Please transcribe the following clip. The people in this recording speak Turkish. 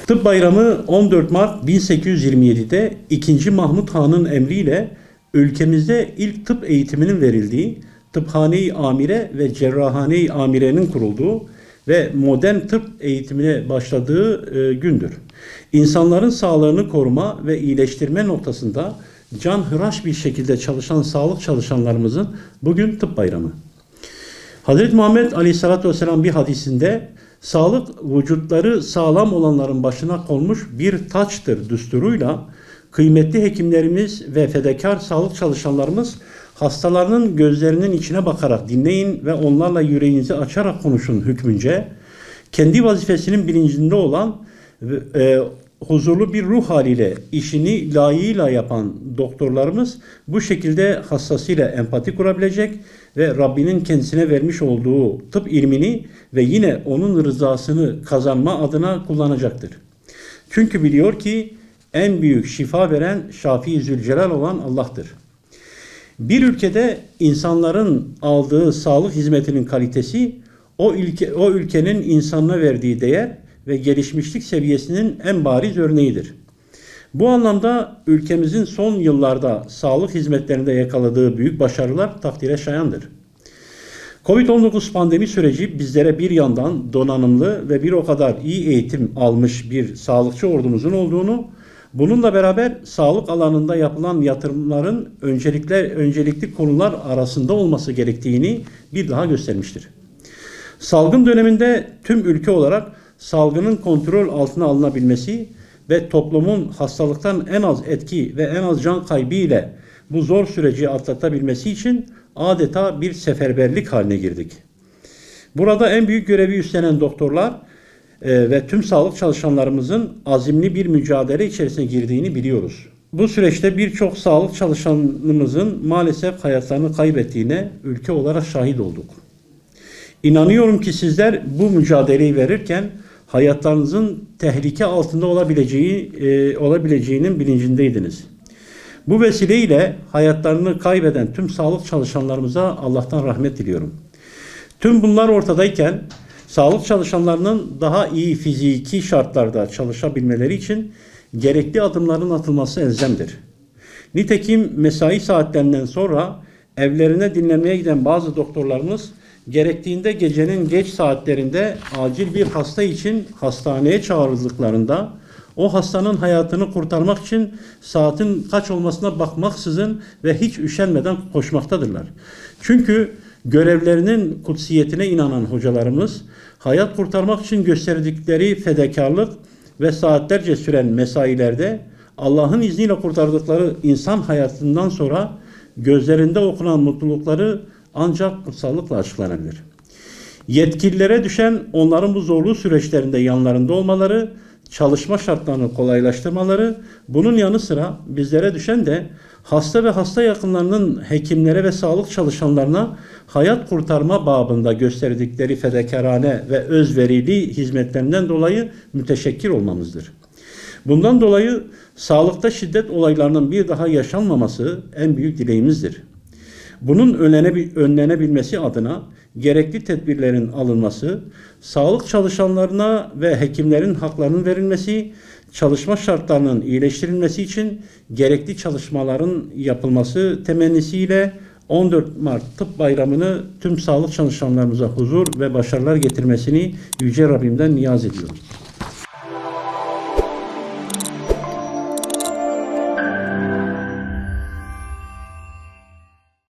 Tıp Bayramı 14 Mart 1827'de 2. Mahmud Han'ın emriyle ülkemizde ilk tıp eğitiminin verildiği Tıphane-i Amire ve Cerrahane-i Amire'nin kurulduğu ve modern tıp eğitimine başladığı gündür. İnsanların sağlığını koruma ve iyileştirme noktasında canhıraş bir şekilde çalışan sağlık çalışanlarımızın bugün Tıp Bayramı. Hazreti Muhammed Aleyhisselatü Vesselam bir hadisinde sağlık vücutları sağlam olanların başına konmuş bir taçtır düsturuyla kıymetli hekimlerimiz ve fedakar sağlık çalışanlarımız hastalarının gözlerinin içine bakarak dinleyin ve onlarla yüreğinizi açarak konuşun hükmünce kendi vazifesinin bilincinde olan huzurlu bir ruh haliyle işini layığıyla yapan doktorlarımız bu şekilde hastasıyla empati kurabilecek ve Rabbinin kendisine vermiş olduğu tıp ilmini ve yine onun rızasını kazanma adına kullanacaktır. Çünkü biliyor ki en büyük şifa veren Şafii Zülcelal olan Allah'tır. Bir ülkede insanların aldığı sağlık hizmetinin kalitesi o ülkenin insanına verdiği değer ve gelişmişlik seviyesinin en bariz örneğidir. Bu anlamda ülkemizin son yıllarda sağlık hizmetlerinde yakaladığı büyük başarılar takdire şayandır. Covid-19 pandemi süreci bizlere bir yandan donanımlı ve bir o kadar iyi eğitim almış bir sağlıkçı ordumuzun olduğunu, bununla beraber sağlık alanında yapılan yatırımların öncelikli konular arasında olması gerektiğini bir daha göstermiştir. Salgın döneminde tüm ülke olarak salgının kontrol altına alınabilmesi ve toplumun hastalıktan en az etki ve en az can kaybı ile bu zor süreci atlatabilmesi için adeta bir seferberlik haline girdik. Burada en büyük görevi üstlenen doktorlar ve tüm sağlık çalışanlarımızın azimli bir mücadele içerisine girdiğini biliyoruz. Bu süreçte birçok sağlık çalışanımızın maalesef hayatlarını kaybettiğine ülke olarak şahit olduk. İnanıyorum ki sizler bu mücadeleyi verirken hayatlarınızın tehlike altında olabileceğinin bilincindeydiniz. Bu vesileyle hayatlarını kaybeden tüm sağlık çalışanlarımıza Allah'tan rahmet diliyorum. Tüm bunlar ortadayken sağlık çalışanlarının daha iyi fiziki şartlarda çalışabilmeleri için gerekli adımların atılması elzemdir. Nitekim mesai saatlerinden sonra evlerine dinlenmeye giden bazı doktorlarımız gerektiğinde gecenin geç saatlerinde acil bir hasta için hastaneye çağrıldıklarında o hastanın hayatını kurtarmak için saatin kaç olmasına bakmaksızın ve hiç üşenmeden koşmaktadırlar. Çünkü görevlerinin kutsiyetine inanan hocalarımız hayat kurtarmak için gösterdikleri fedakarlık ve saatlerce süren mesailerde Allah'ın izniyle kurtardıkları insan hayatından sonra gözlerinde okunan mutlulukları ancak kutsallıkla açıklanabilir. Yetkililere düşen onların bu zorlu süreçlerinde yanlarında olmaları, çalışma şartlarını kolaylaştırmaları, bunun yanı sıra bizlere düşen de hasta ve hasta yakınlarının hekimlere ve sağlık çalışanlarına hayat kurtarma babında gösterdikleri fedakarane ve özverili hizmetlerinden dolayı müteşekkir olmamızdır. Bundan dolayı sağlıkta şiddet olaylarının bir daha yaşanmaması en büyük dileğimizdir. Bunun önlenebilmesi adına gerekli tedbirlerin alınması, sağlık çalışanlarına ve hekimlerin haklarının verilmesi, çalışma şartlarının iyileştirilmesi için gerekli çalışmaların yapılması temennisiyle 14 Mart Tıp Bayramı'nı tüm sağlık çalışanlarımıza huzur ve başarılar getirmesini Yüce Rabbimden niyaz ediyorum.